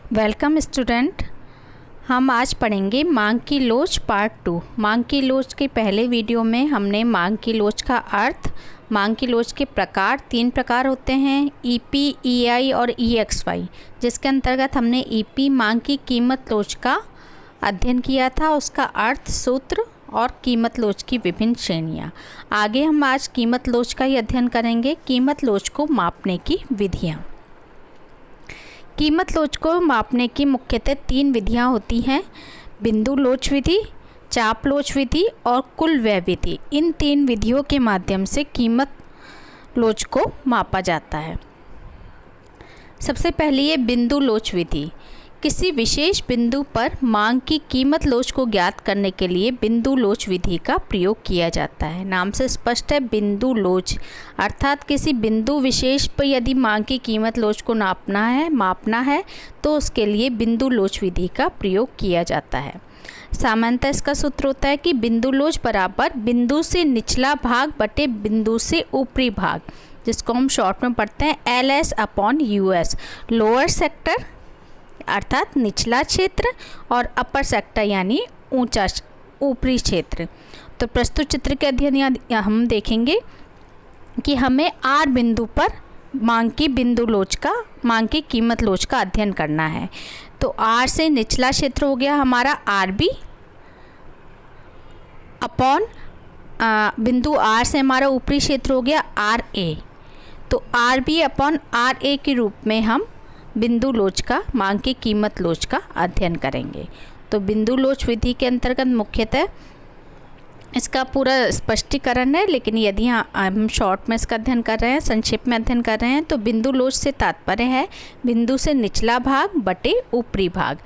Welcome student. हम आज पढ़ेंगे मांग की लोच पार्ट 2। मांग की लोच के पहले वीडियो में हमने मांग की लोच का अर्थ, मांग की लोच के प्रकार, 3 प्रकार होते हैं, ईपी, ईआई और ईएक्सवाई, जिसके अंतर्गत हमने ईपी मांग की कीमत लोच का अध्ययन किया था, उसका अर्थ, सूत्र और कीमत लोच की विभिन्न श्रेणियाँ। आगे हम आज कीमत लोच का ही अध्ययन करेंगे, कीमत लोच को मापने की विधियाँ। कीमत लोच को मापने की मुख्यतः 3 विधियां होती हैं, बिंदु लोच विधि, चाप लोच विधि और कुल व्यय विधि। इन 3 विधियों के माध्यम से कीमत लोच को मापा जाता है। सबसे पहली है बिंदु लोच विधि। किसी विशेष बिंदु पर मांग की कीमत लोच को ज्ञात करने के लिए बिंदु लोच विधि का प्रयोग किया जाता है। नाम से स्पष्ट है, बिंदु लोच अर्थात किसी बिंदु विशेष पर यदि मांग की कीमत लोच को मापना है तो उसके लिए बिंदु लोच विधि का प्रयोग किया जाता है। सामान्यतः इसका सूत्र होता है कि बिंदु लोच बराबर बिंदु से निचला भाग बटे बिंदु से ऊपरी भाग, जिसको हम शॉर्ट में पढ़ते हैं LS/US। लोअर सेक्टर अर्थात निचला क्षेत्र और अपर सेक्टर यानी ऊपरी क्षेत्र। तो प्रस्तुत चित्र के अध्ययन हम देखेंगे कि हमें R बिंदु पर मांग की कीमत लोच का अध्ययन करना है। तो R से निचला क्षेत्र हो गया हमारा RB अपॉन बिंदु R से हमारा ऊपरी क्षेत्र हो गया RA। तो RB अपॉन RA के रूप में हम बिंदु लोच का, मांग की कीमत लोच का अध्ययन करेंगे। तो बिंदु लोच विधि के अंतर्गत मुख्यतः इसका पूरा स्पष्टीकरण है, लेकिन यदि हम शॉर्ट में इसका अध्ययन कर रहे हैं, संक्षेप में अध्ययन कर रहे हैं, तो बिंदु लोच से तात्पर्य है बिंदु से निचला भाग बटे ऊपरी भाग।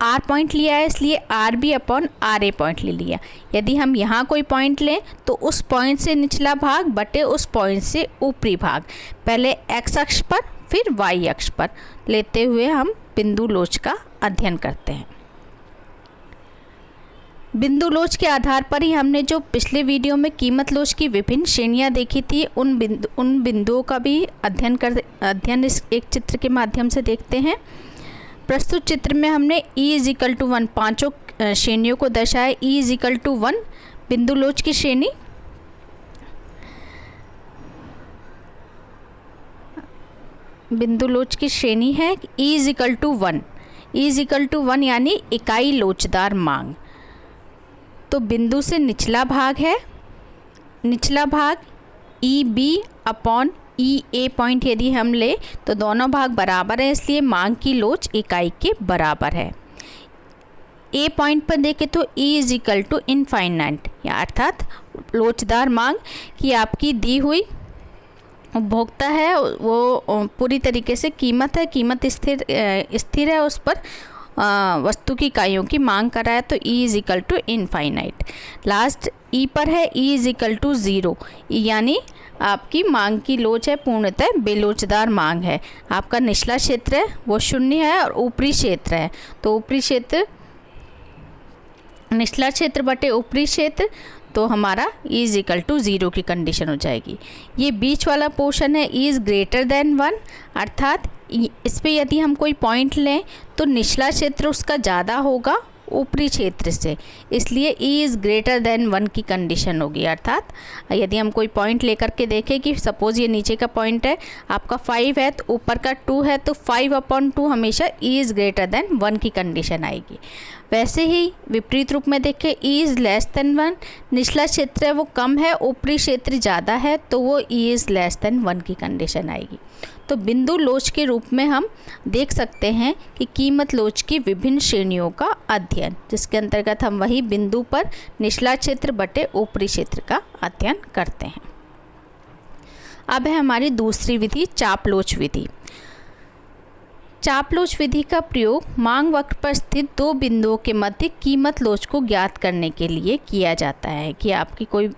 R पॉइंट लिया है इसलिए RB अपॉन RA पॉइंट ले लिया। यदि हम यहाँ कोई पॉइंट लें तो उस पॉइंट से निचला भाग बटे उस पॉइंट से ऊपरी भाग, पहले x अक्ष पर फिर y अक्ष पर लेते हुए हम बिंदु लोच का अध्ययन करते हैं। बिंदु लोच के आधार पर ही हमने जो पिछले वीडियो में कीमत लोच की विभिन्न श्रेणियां देखी थी, उन बिंदुओं का भी अध्ययन इस एक चित्र के माध्यम से देखते हैं। प्रस्तुत चित्र में हमने E=1 पांचों श्रेणियों को दर्शाया। E=1 बिंदु लोच की श्रेणी, बिंदु लोच की श्रेणी है E=1। E=1 यानी इकाई लोचदार मांग। तो बिंदु से निचला भाग है, निचला भाग EB अपॉन EA पॉइंट यदि हम ले तो दोनों भाग बराबर है, इसलिए मांग की लोच इकाई के बराबर है। A पॉइंट पर देखें तो E=इनफाइनाइट या अर्थात लोचदार मांग कि आपकी दी हुई उपभोक्ता है वो पूरी तरीके से कीमत है, कीमत स्थिर है, उस पर वस्तु की इकाइयों की मांग कर रहा है, तो E=इनफाइनाइट। लास्ट E पर है E=0 यानी आपकी मांग की लोच है पूर्णतः बेलोचदार मांग है। आपका निचला क्षेत्र है वो 0 है और ऊपरी क्षेत्र है, तो ऊपरी क्षेत्र, निचला क्षेत्र बटे ऊपरी क्षेत्र, तो हमारा E=0 की कंडीशन हो जाएगी। ये बीच वाला पोर्शन है E=1 अर्थात इस पे यदि हम कोई पॉइंट लें तो निचला क्षेत्र उसका ज़्यादा होगा ऊपरी क्षेत्र से, इसलिए E=1 की कंडीशन होगी। अर्थात यदि हम कोई पॉइंट लेकर के देखें कि सपोज़ ये नीचे का पॉइंट है आपका 5 है तो ऊपर का 2 है, तो 5/2 हमेशा E=1 की कंडीशन आएगी। वैसे ही विपरीत रूप में देखें E=1, निचला क्षेत्र है वो कम है, ऊपरी क्षेत्र ज़्यादा है, तो वो E=1 की कंडीशन आएगी। तो बिंदु लोच के रूप में हम देख सकते हैं कि कीमत लोच की विभिन्न श्रेणियों का अध्ययन, जिसके अंतर्गत हम वही बिंदु पर निचला क्षेत्र बटे ऊपरी क्षेत्र का अध्ययन करते हैं। अब है हमारी दूसरी विधि, चाप लोच विधि। चाप लोच विधि का प्रयोग मांग वक्र पर स्थित 2 बिंदुओं के मध्य कीमत लोच को ज्ञात करने के लिए किया जाता है। कि आपकी कोई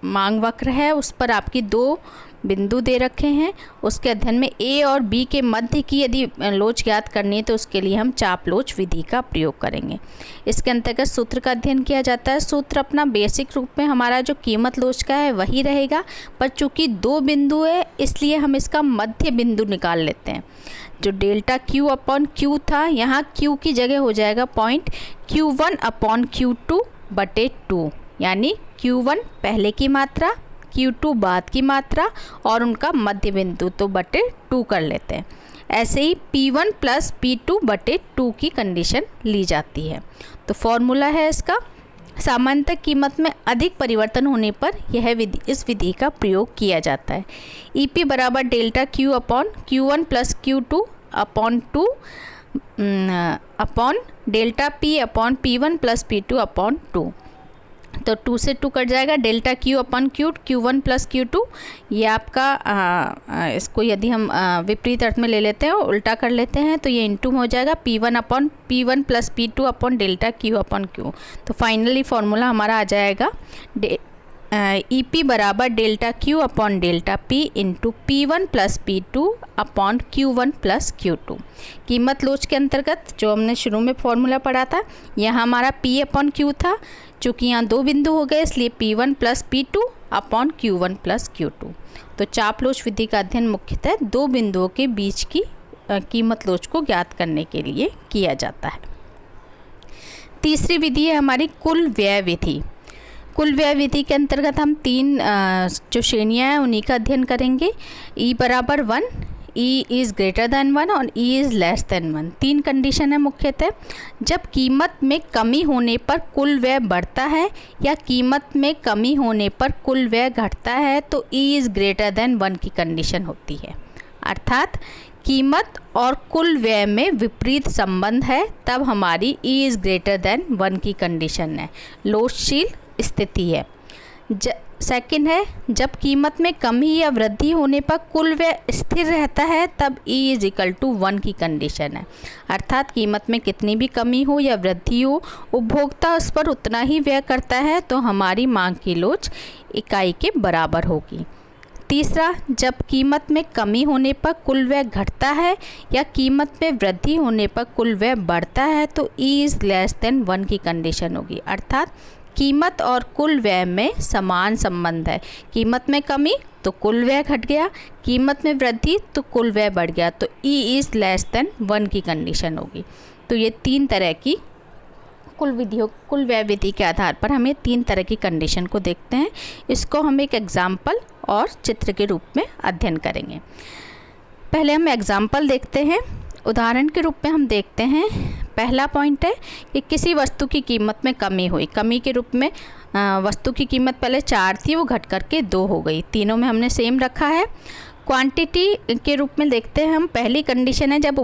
मांग वक्र है, उस पर आपकी 2 बिंदु दे रखे हैं, उसके अध्ययन में ए और बी के मध्य की यदि लोच ज्ञात करनी है तो उसके लिए हम चाप लोच विधि का प्रयोग करेंगे। इसके अंतर्गत सूत्र का अध्ययन किया जाता है। सूत्र अपना बेसिक रूप में हमारा जो कीमत लोच का है वही रहेगा, पर चूँकि 2 बिंदु है इसलिए हम इसका मध्य बिंदु निकाल लेते हैं। जो डेल्टा Q अपॉन Q था, यहाँ Q की जगह हो जाएगा पॉइंट Q1 अपॉन Q2 बटे 2, यानी Q1 पहले की मात्रा, Q2 बाद की मात्रा और उनका मध्य बिंदु, तो बटे 2 कर लेते हैं। ऐसे ही P1 प्लस P2 बटे 2 की कंडीशन ली जाती है। तो फॉर्मूला है इसका, सामान्यतः कीमत में अधिक परिवर्तन होने पर इस विधि का प्रयोग किया जाता है। EP बराबर delta Q upon Q1 plus Q2 upon 2 upon delta P upon P1 plus P2 upon 2। तो 2 से 2 कट जाएगा, delta Q upon Q1 plus Q2। ये आपका इसको यदि हम विपरीत अर्थ में ले लेते हैं और उल्टा कर लेते हैं तो ये इंटू में हो जाएगा P1 upon P1 plus P2 upon delta Q upon Q। तो फाइनली फॉर्मूला हमारा आ जाएगा EP बराबर delta Q upon delta P into P1 plus P2 upon Q1 plus Q2। कीमत लोच के अंतर्गत जो हमने शुरू में फॉर्मूला पढ़ा था, यहाँ हमारा P अपॉन Q था, चूँकि यहाँ 2 बिंदु हो गए इसलिए P1 plus P2 upon Q1 plus Q2। तो चाप लोच विधि का अध्ययन मुख्यतः 2 बिंदुओं के बीच की कीमत लोच को ज्ञात करने के लिए किया जाता है। तीसरी विधि है हमारी कुल व्यय विधि। कुल व्यय विधि के अंतर्गत हम 3 जो श्रेणियाँ हैं उन्हीं का अध्ययन करेंगे। E बराबर 1, E इज़ ग्रेटर दैन 1 और E is less than 1। 3 condition है मुख्यतः। जब कीमत में कमी होने पर कुल व्यय बढ़ता है या कीमत में कमी होने पर कुल व्यय घटता है तो E इज़ ग्रेटर दैन 1 की कंडीशन होती है। अर्थात कीमत और कुल व्यय में विपरीत संबंध है, तब हमारी E इज़ ग्रेटर दैन 1 की कंडीशन है, लोचशील स्थिति है। सेकंड है, जब कीमत में कमी या वृद्धि होने पर कुल व्यय स्थिर रहता है तब E इज इक्वल टू 1 की कंडीशन है। अर्थात कीमत में कितनी भी कमी हो या वृद्धि हो, उपभोक्ता उस पर उतना ही व्यय करता है तो हमारी मांग की लोच इकाई के बराबर होगी। तीसरा, जब कीमत में कमी होने पर कुल व्यय घटता है या कीमत में वृद्धि होने पर कुल व्यय बढ़ता है तो E इज़ लेस देन 1 की कंडीशन होगी। अर्थात कीमत और कुल व्यय में समान संबंध है। कीमत में कमी तो कुल व्यय घट गया, कीमत में वृद्धि तो कुल व्यय बढ़ गया, तो E इज़ लेस देन 1 की कंडीशन होगी। तो ये 3 तरह की कुल व्यय विधि के आधार पर हमें 3 तरह की कंडीशन को देखते हैं। इसको हम एक एग्जाम्पल और चित्र के रूप में अध्ययन करेंगे। पहले हम एग्जाम्पल देखते हैं। उदाहरण के रूप में हम देखते हैं, पहला पॉइंट है कि किसी वस्तु की कीमत में कमी हुई। कमी के रूप में वस्तु की कीमत पहले 4 थी, वो घट करके 2 हो गई। तीनों में हमने सेम रखा है। क्वांटिटी के रूप में देखते हैं हम, पहली कंडीशन है जब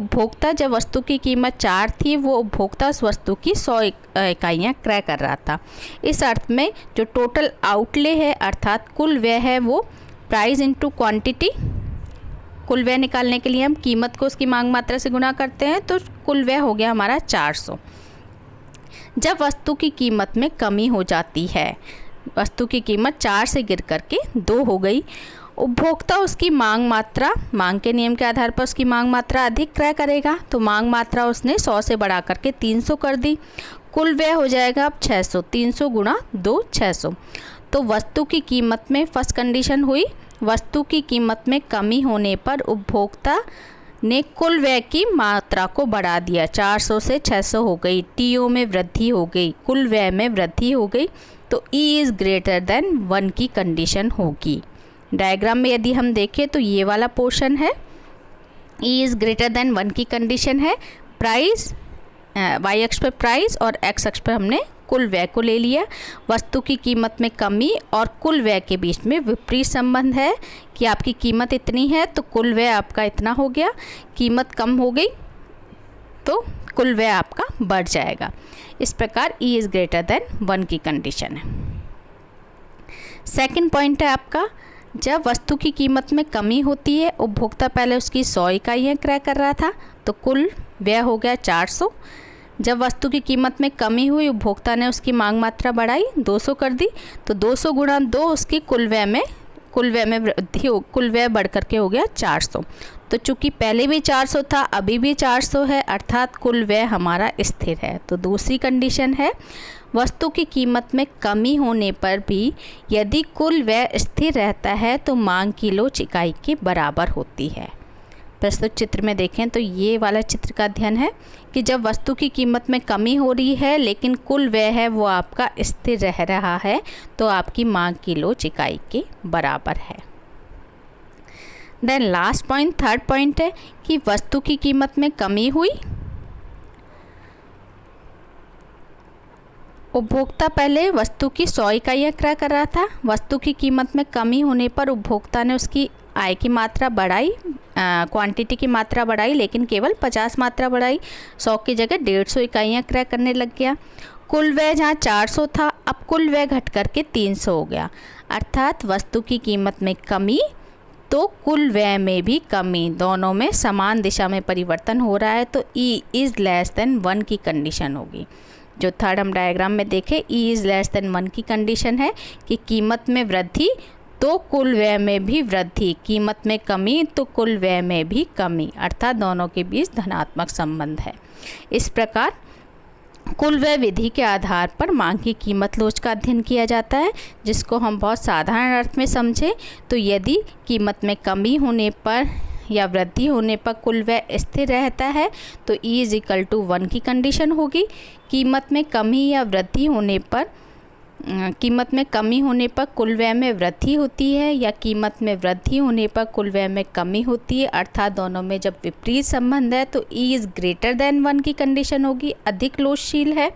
वस्तु की कीमत 4 थी वो उपभोक्ता उस वस्तु की 100 इकाइयाँ क्रय कर रहा था। इस अर्थ में जो टोटल आउटले है अर्थात कुल व्यय है वो प्राइस इंटू क्वांटिटी। कुल व्यय निकालने के लिए हम कीमत को उसकी मांग मात्रा से गुणा करते हैं तो कुल व्यय हो गया हमारा 400। जब वस्तु की कीमत में कमी हो जाती है, वस्तु की कीमत 4 से गिर करके 2 हो गई, उपभोक्ता उसकी मांग के नियम के आधार पर उसकी मांग मात्रा अधिक क्रय करेगा, तो मांग मात्रा उसने 100 से बढ़ा करके 300 कर दी। कुल व्यय हो जाएगा अब 600, 300 गुणा 2 600। तो वस्तु की कीमत में फर्स्ट कंडीशन हुई, वस्तु की कीमत में कमी होने पर उपभोक्ता ने कुल व्यय की मात्रा को बढ़ा दिया, 400 से 600 हो गई, टीओ में वृद्धि हो गई, कुल व्यय में वृद्धि हो गई, तो E इज़ ग्रेटर देन 1 की कंडीशन होगी। डायग्राम में यदि हम देखें तो ये वाला पोर्शन है, E इज़ ग्रेटर देन 1 की कंडीशन है। प्राइस y अक्ष पर प्राइस और x अक्ष पर हमने कुल व्यय को ले लिया। वस्तु की कीमत में कमी और कुल व्यय के बीच में विपरीत संबंध है कि आपकी कीमत इतनी है तो कुल व्यय आपका इतना हो गया, कीमत कम हो गई तो कुल व्यय आपका बढ़ जाएगा। इस प्रकार E इज़ ग्रेटर देन 1 की कंडीशन है। सेकंड पॉइंट है आपका, जब वस्तु की कीमत में कमी होती है, उपभोक्ता पहले उसकी 100 इकाइयाँ क्रय कर रहा था तो कुल व्यय हो गया 400। जब वस्तु की कीमत में कमी हुई, उपभोक्ता ने उसकी मांग मात्रा बढ़ाई, 200 कर दी, तो 200 गुणा 2 उसकी कुल व्यय में कुल व्यय में वृद्धि हो, कुल व्यय बढ़ करके हो गया 400। तो चूंकि पहले भी 400 था, अभी भी 400 है, अर्थात कुल व्यय हमारा स्थिर है। तो दूसरी कंडीशन है, वस्तु की कीमत में कमी होने पर भी यदि कुल व्यय स्थिर रहता है तो मांग की लोच इकाई के बराबर होती है। प्रस्तुत चित्र में देखें तो ये वाला चित्र का अध्ययन है कि जब वस्तु की कीमत में कमी हो रही है लेकिन कुल व्यय है वो आपका स्थिर रह रहा है तो आपकी मांग की लोच इकाई के बराबर है। Then last point, third point है कि वस्तु की कीमत में कमी हुई, उपभोक्ता पहले वस्तु की 100 इकाइयाँ क्रय कर रहा था। वस्तु की कीमत में कमी होने पर उपभोक्ता ने उसकी आय की मात्रा बढ़ाई, क्वांटिटी की मात्रा बढ़ाई, लेकिन केवल 50 मात्रा बढ़ाई, 100 की जगह 150 इकाइयाँ क्रय करने लग गया। कुल व्यय जहाँ 400 था, अब कुल व्यय घट करके 300 हो गया, अर्थात वस्तु की कीमत में कमी तो कुल व्यय में भी कमी, दोनों में समान दिशा में परिवर्तन हो रहा है, तो ई इज़ लेस देन 1 की कंडीशन होगी। जो थर्ड हम डायग्राम में देखें, ई इज़ लेस देन 1 की कंडीशन है कि कीमत में वृद्धि तो कुल व्यय में भी वृद्धि, कीमत में कमी तो कुल व्यय में भी कमी, अर्थात दोनों के बीच धनात्मक संबंध है। इस प्रकार कुल व्यय विधि के आधार पर मांग की कीमत लोच का अध्ययन किया जाता है, जिसको हम बहुत साधारण अर्थ में समझें तो यदि कीमत में कमी होने पर या वृद्धि होने पर कुल व्यय स्थिर रहता है तो ई इज़ इक्वल टू 1 की कंडीशन होगी। कीमत में कमी या वृद्धि होने पर कीमत में कमी होने पर कुल व्यय में वृद्धि होती है या कीमत में वृद्धि होने पर कुल व्यय में कमी होती है, अर्थात दोनों में जब विपरीत संबंध है तो ई इज़ ग्रेटर देन 1 की कंडीशन होगी, अधिक लोचशील है।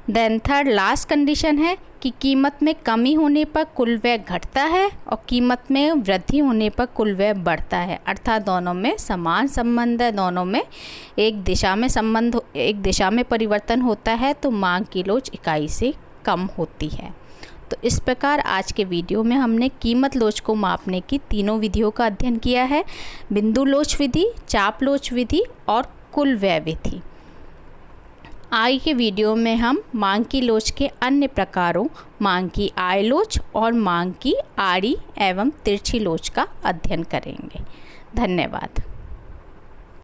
देन थर्ड लास्ट कंडीशन है कि कीमत में कमी होने पर कुल व्यय घटता है और कीमत में वृद्धि होने पर कुल व्यय बढ़ता है, अर्थात दोनों में समान संबंध है, दोनों में एक दिशा में परिवर्तन होता है, तो मांग की लोच इकाई से कम होती है। तो इस प्रकार आज के वीडियो में हमने कीमत लोच को मापने की तीनों विधियों का अध्ययन किया है, बिंदु लोच विधि, चाप लोच विधि और कुल व्यय विधि। आगे के वीडियो में हम मांग की लोच के अन्य प्रकारों, मांग की आय लोच और मांग की आड़ी एवं तिरछी लोच का अध्ययन करेंगे। धन्यवाद।